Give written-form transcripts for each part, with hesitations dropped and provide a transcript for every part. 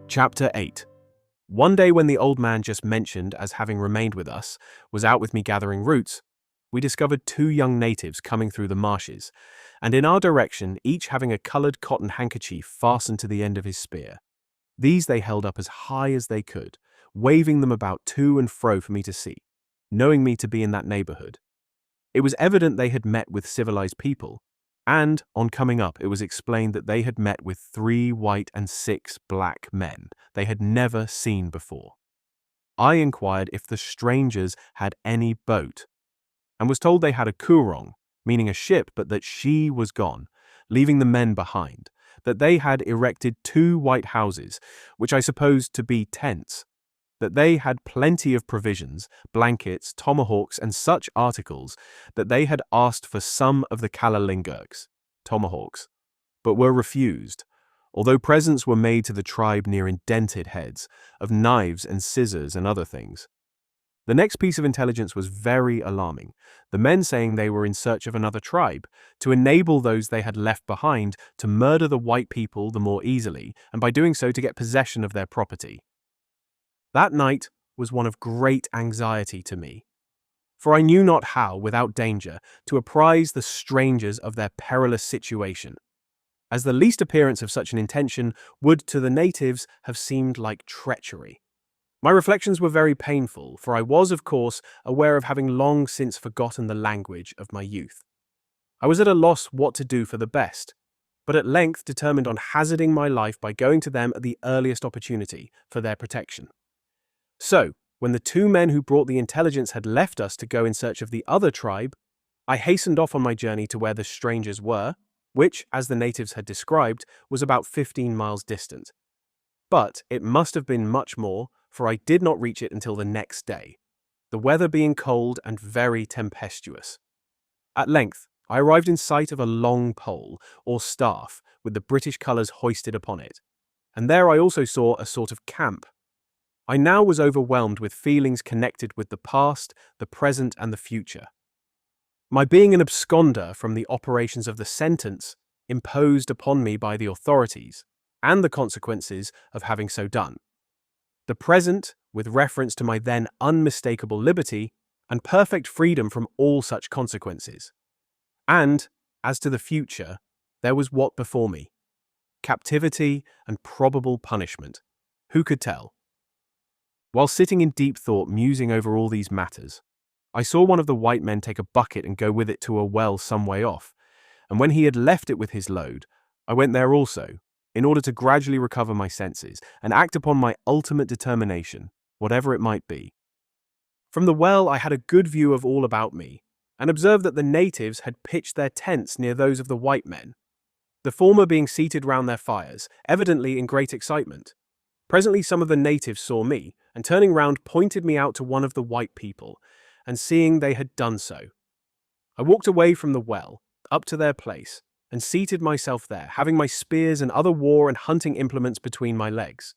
Chapter 8. One day when the old man just mentioned as having remained with us was out with me gathering roots, we discovered two young natives coming through the marshes, and in our direction, each having a coloured cotton handkerchief fastened to the end of his spear. These they held up as high as they could, waving them about to and fro for me to see, knowing me to be in that neighbourhood. It was evident they had met with civilized people, and, on coming up, it was explained that they had met with 3 white and 6 black men they had never seen before. I inquired if the strangers had any boat, and was told they had a kurong, meaning a ship, but that she was gone, leaving the men behind, that they had erected 2 white houses, which I supposed to be tents, that they had plenty of provisions, blankets, tomahawks, and such articles, that they had asked for some of the kalalingurks, tomahawks, but were refused, although presents were made to the tribe near indented heads, of knives and scissors and other things. The next piece of intelligence was very alarming, the men saying they were in search of another tribe, to enable those they had left behind to murder the white people the more easily, and by doing so to get possession of their property. That night was one of great anxiety to me, for I knew not how, without danger, to apprise the strangers of their perilous situation, as the least appearance of such an intention would to the natives have seemed like treachery. My reflections were very painful, for I was, of course, aware of having long since forgotten the language of my youth. I was at a loss what to do for the best, but at length determined on hazarding my life by going to them at the earliest opportunity for their protection. So, when the 2 men who brought the intelligence had left us to go in search of the other tribe, I hastened off on my journey to where the strangers were, which, as the natives had described, was about 15 miles distant. But it must have been much more, for I did not reach it until the next day, the weather being cold and very tempestuous. At length, I arrived in sight of a long pole, or staff, with the British colours hoisted upon it, and there I also saw a sort of camp. I now was overwhelmed with feelings connected with the past, the present, and the future. My being an absconder from the operations of the sentence imposed upon me by the authorities, and the consequences of having so done. The present, with reference to my then unmistakable liberty, and perfect freedom from all such consequences. And, as to the future, there was what before me? Captivity and probable punishment. Who could tell? While sitting in deep thought musing over all these matters, I saw one of the white men take a bucket and go with it to a well some way off, and when he had left it with his load, I went there also, in order to gradually recover my senses and act upon my ultimate determination, whatever it might be. From the well I had a good view of all about me, and observed that the natives had pitched their tents near those of the white men, the former being seated round their fires, evidently in great excitement. Presently some of the natives saw me, and turning round pointed me out to one of the white people, and seeing they had done so, I walked away from the well, up to their place, and seated myself there, having my spears and other war and hunting implements between my legs.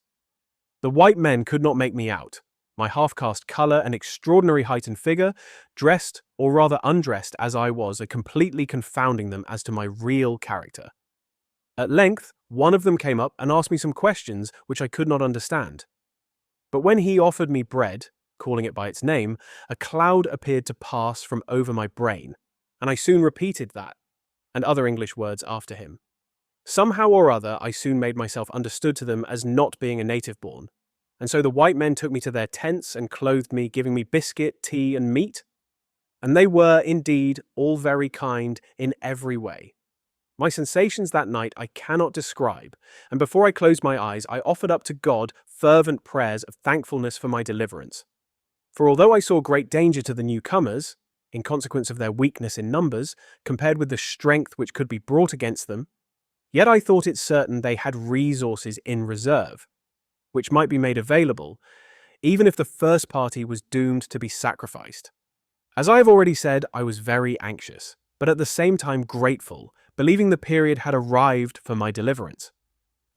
The white men could not make me out, my half-caste colour and extraordinary height and figure, dressed, or rather undressed as I was, completely confounding them as to my real character. At length, one of them came up and asked me some questions which I could not understand. But when he offered me bread, calling it by its name, a cloud appeared to pass from over my brain, and I soon repeated that, and other English words after him. Somehow or other, I soon made myself understood to them as not being a native-born, and so the white men took me to their tents and clothed me, giving me biscuit, tea, and meat, and they were, indeed, all very kind in every way. My sensations that night I cannot describe, and before I closed my eyes, I offered up to God fervent prayers of thankfulness for my deliverance. For although I saw great danger to the newcomers, in consequence of their weakness in numbers, compared with the strength which could be brought against them, yet I thought it certain they had resources in reserve, which might be made available, even if the first party was doomed to be sacrificed. As I have already said, I was very anxious, but at the same time grateful, believing the period had arrived for my deliverance.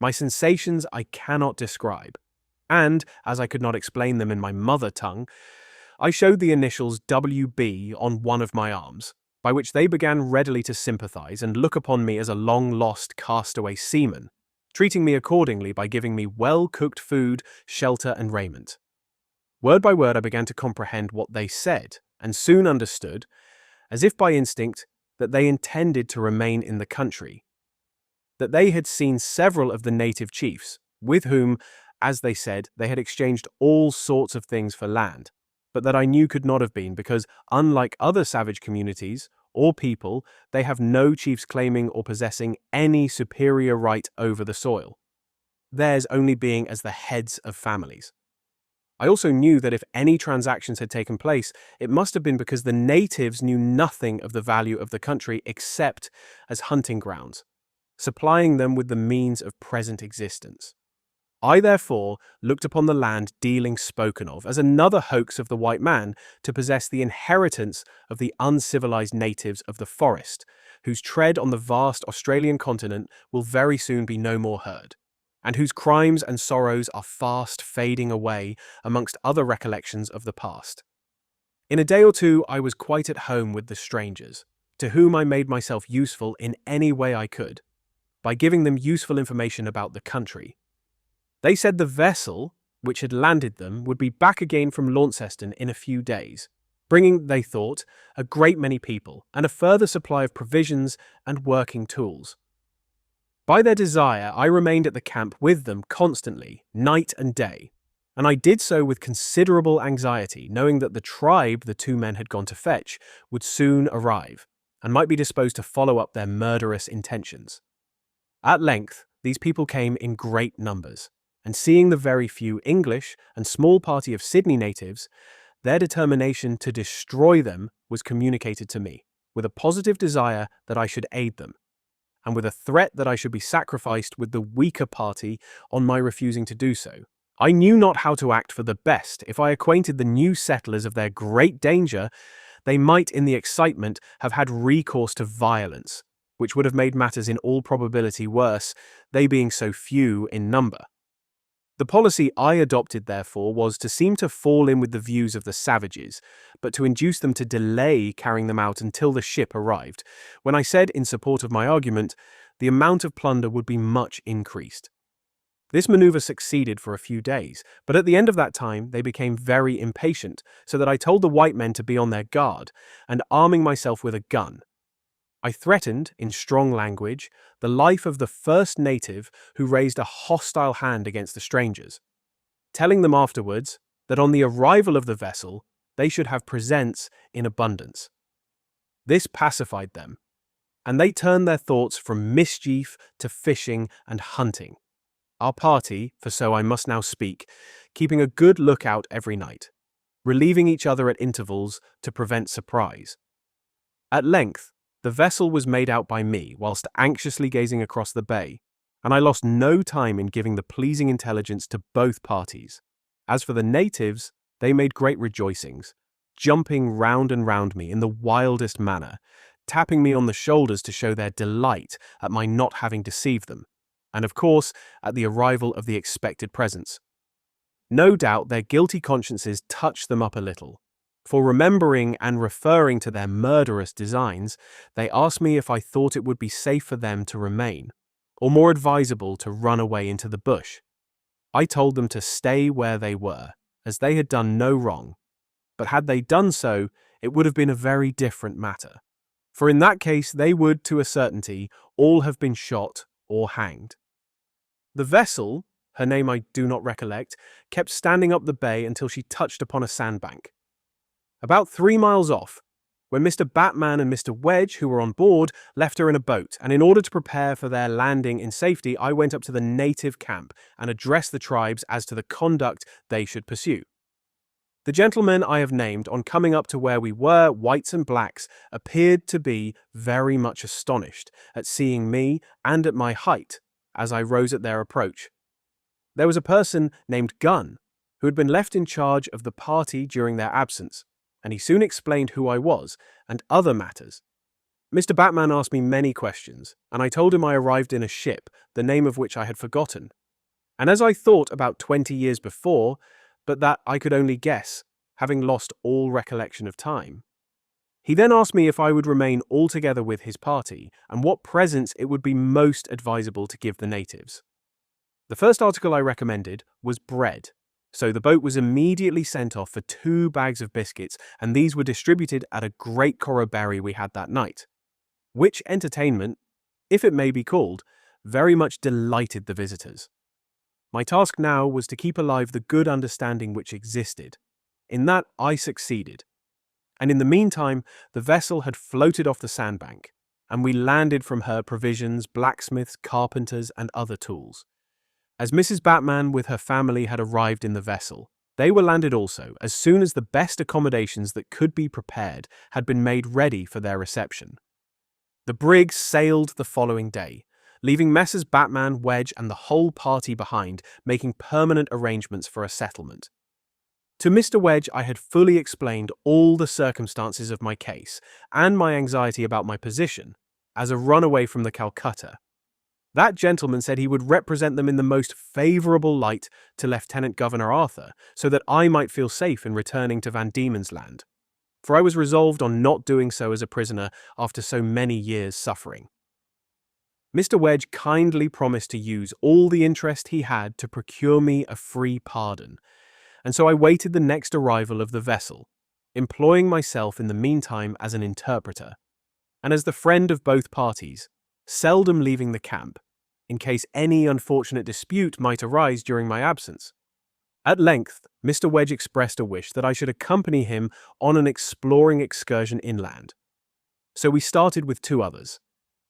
My sensations I cannot describe, and, as I could not explain them in my mother tongue, I showed the initials WB on one of my arms, by which they began readily to sympathize and look upon me as a long-lost castaway seaman, treating me accordingly by giving me well-cooked food, shelter, and raiment. Word by word, I began to comprehend what they said, and soon understood, as if by instinct, that they intended to remain in the country, that they had seen several of the native chiefs, with whom, as they said, they had exchanged all sorts of things for land, but that I knew could not have been because, unlike other savage communities or people, they have no chiefs claiming or possessing any superior right over the soil, theirs only being as the heads of families. I also knew that if any transactions had taken place, it must have been because the natives knew nothing of the value of the country except as hunting grounds, supplying them with the means of present existence. I therefore looked upon the land dealing spoken of as another hoax of the white man to possess the inheritance of the uncivilized natives of the forest, whose tread on the vast Australian continent will very soon be no more heard, and whose crimes and sorrows are fast fading away amongst other recollections of the past. In a day or two I was quite at home with the strangers, to whom I made myself useful in any way I could, by giving them useful information about the country. They said the vessel, which had landed them, would be back again from Launceston in a few days, bringing, they thought, a great many people and a further supply of provisions and working tools. By their desire, I remained at the camp with them constantly, night and day, and I did so with considerable anxiety, knowing that the tribe the two men had gone to fetch would soon arrive, and might be disposed to follow up their murderous intentions. At length, these people came in great numbers, and seeing the very few English and small party of Sydney natives, their determination to destroy them was communicated to me, with a positive desire that I should aid them, and with a threat that I should be sacrificed with the weaker party on my refusing to do so. I knew not how to act for the best. If I acquainted the new settlers of their great danger, they might in the excitement have had recourse to violence, which would have made matters in all probability worse, they being so few in number. The policy I adopted, therefore, was to seem to fall in with the views of the savages, but to induce them to delay carrying them out until the ship arrived, when I said, in support of my argument, the amount of plunder would be much increased. This maneuver succeeded for a few days, but at the end of that time they became very impatient, so that I told the white men to be on their guard, and arming myself with a gun, I threatened, in strong language, the life of the first native who raised a hostile hand against the strangers, telling them afterwards that on the arrival of the vessel they should have presents in abundance. This pacified them, and they turned their thoughts from mischief to fishing and hunting. Our party, for so I must now speak, keeping a good lookout every night, relieving each other at intervals to prevent surprise. At length, the vessel was made out by me whilst anxiously gazing across the bay, and I lost no time in giving the pleasing intelligence to both parties. As for the natives, they made great rejoicings, jumping round and round me in the wildest manner, tapping me on the shoulders to show their delight at my not having deceived them, and of course at the arrival of the expected presents. No doubt their guilty consciences touched them up a little, for remembering and referring to their murderous designs, they asked me if I thought it would be safe for them to remain, or more advisable to run away into the bush. I told them to stay where they were, as they had done no wrong, but had they done so, it would have been a very different matter, for in that case they would, to a certainty, all have been shot or hanged. The vessel, her name I do not recollect, kept standing up the bay until she touched upon a sandbank. About 3 miles off, when Mr. Batman and Mr. Wedge, who were on board, left her in a boat, and in order to prepare for their landing in safety, I went up to the native camp and addressed the tribes as to the conduct they should pursue. The gentlemen I have named, on coming up to where we were, whites and blacks, appeared to be very much astonished at seeing me and at my height as I rose at their approach. There was a person named Gunn, who had been left in charge of the party during their absence, and he soon explained who I was and other matters. Mr. Batman asked me many questions, and I told him I arrived in a ship, the name of which I had forgotten, and as I thought about 20 years before, but that I could only guess, having lost all recollection of time. He then asked me if I would remain altogether with his party, and what presents it would be most advisable to give the natives. The first article I recommended was bread. So the boat was immediately sent off for 2 bags of biscuits, and these were distributed at a great corroboree we had that night. Which entertainment, if it may be called, very much delighted the visitors. My task now was to keep alive the good understanding which existed. In that I succeeded. And in the meantime, the vessel had floated off the sandbank, and we landed from her provisions, blacksmiths, carpenters, and other tools. As Mrs. Batman with her family had arrived in the vessel, they were landed also as soon as the best accommodations that could be prepared had been made ready for their reception. The brig sailed the following day, leaving Messrs. Batman, Wedge, and the whole party behind, making permanent arrangements for a settlement. To Mr. Wedge I had fully explained all the circumstances of my case and my anxiety about my position as a runaway from the Calcutta. That gentleman said he would represent them in the most favourable light to Lieutenant Governor Arthur, so that I might feel safe in returning to Van Diemen's Land, for I was resolved on not doing so as a prisoner after so many years' suffering. Mr. Wedge kindly promised to use all the interest he had to procure me a free pardon, and so I waited the next arrival of the vessel, employing myself in the meantime as an interpreter, and as the friend of both parties, seldom leaving the camp, in case any unfortunate dispute might arise during my absence. At length, Mr. Wedge expressed a wish that I should accompany him on an exploring excursion inland. So we started with 2 others,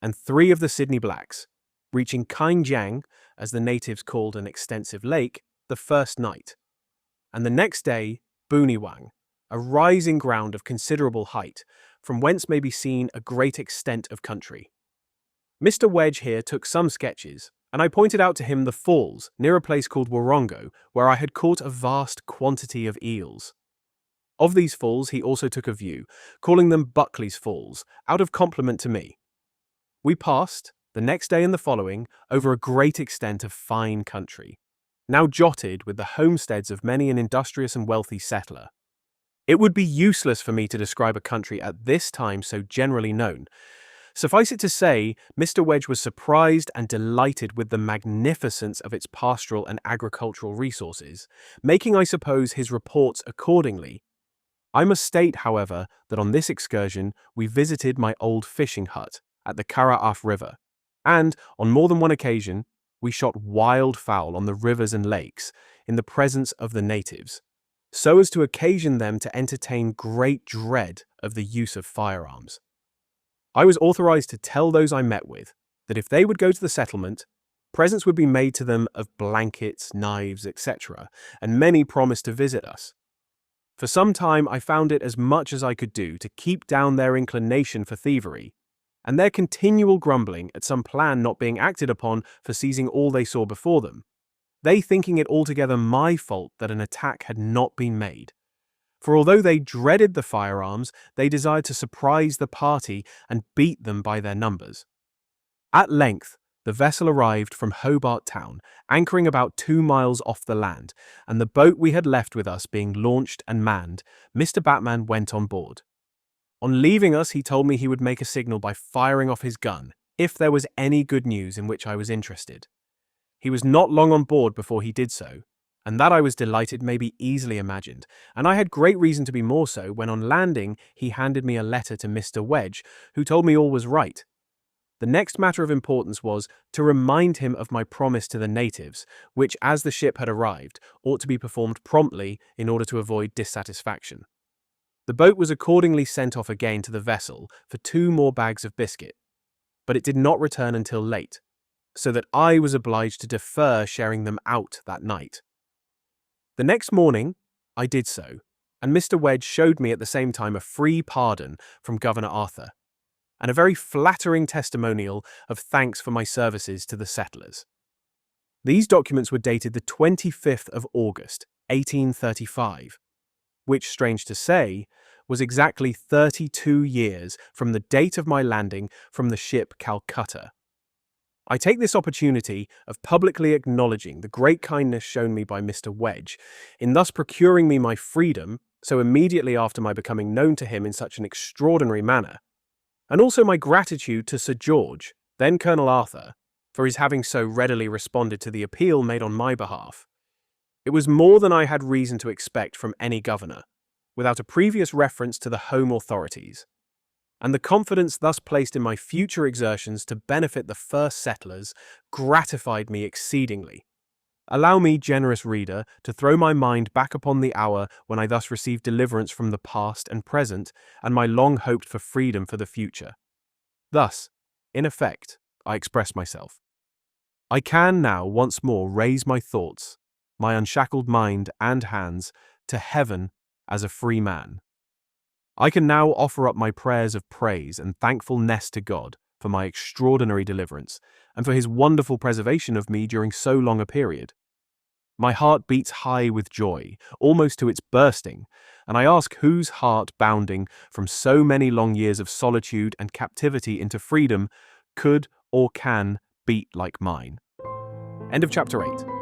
and 3 of the Sydney blacks, reaching Kainjiang, as the natives called an extensive lake, the first night, and the next day, Booniwang, a rising ground of considerable height, from whence may be seen a great extent of country. Mr. Wedge here took some sketches, and I pointed out to him the falls near a place called Worongo, where I had caught a vast quantity of eels. Of these falls he also took a view, calling them Buckley's Falls, out of compliment to me. We passed, the next day and the following, over a great extent of fine country, now jotted with the homesteads of many an industrious and wealthy settler. It would be useless for me to describe a country at this time so generally known. Suffice it to say, Mr. Wedge was surprised and delighted with the magnificence of its pastoral and agricultural resources, making, I suppose, his reports accordingly. I must state, however, that on this excursion we visited my old fishing hut at the Karaaf River, and, on more than one occasion, we shot wild fowl on the rivers and lakes in the presence of the natives, so as to occasion them to entertain great dread of the use of firearms. I was authorized to tell those I met with that if they would go to the settlement, presents would be made to them of blankets, knives, etc., and many promised to visit us. For some time I found it as much as I could do to keep down their inclination for thievery, and their continual grumbling at some plan not being acted upon for seizing all they saw before them, they thinking it altogether my fault that an attack had not been made. For although they dreaded the firearms, they desired to surprise the party and beat them by their numbers. At length, the vessel arrived from Hobart town, anchoring about 2 miles off the land, and the boat we had left with us being launched and manned, Mr. Batman went on board. On leaving us, he told me he would make a signal by firing off his gun, if there was any good news in which I was interested. He was not long on board before he did so, and that I was delighted may be easily imagined, and I had great reason to be more so when on landing he handed me a letter to Mr. Wedge, who told me all was right. The next matter of importance was to remind him of my promise to the natives, which, as the ship had arrived, ought to be performed promptly in order to avoid dissatisfaction. The boat was accordingly sent off again to the vessel for 2 more bags of biscuit, but it did not return until late, so that I was obliged to defer sharing them out that night. The next morning, I did so, and Mr. Wedge showed me at the same time a free pardon from Governor Arthur, and a very flattering testimonial of thanks for my services to the settlers. These documents were dated the 25th of August, 1835, which, strange to say, was exactly 32 years from the date of my landing from the ship Calcutta. I take this opportunity of publicly acknowledging the great kindness shown me by Mr. Wedge in thus procuring me my freedom so immediately after my becoming known to him in such an extraordinary manner, and also my gratitude to Sir George, then Colonel Arthur, for his having so readily responded to the appeal made on my behalf. It was more than I had reason to expect from any governor, without a previous reference to the home authorities, and the confidence thus placed in my future exertions to benefit the first settlers gratified me exceedingly. Allow me, generous reader, to throw my mind back upon the hour when I thus received deliverance from the past and present, and my long-hoped for freedom for the future. Thus, in effect, I express myself. I can now once more raise my thoughts, my unshackled mind and hands, to heaven as a free man. I can now offer up my prayers of praise and thankfulness to God for my extraordinary deliverance and for his wonderful preservation of me during so long a period. My heart beats high with joy, almost to its bursting, and I ask whose heart, bounding from so many long years of solitude and captivity into freedom, could or can beat like mine. End of chapter 8.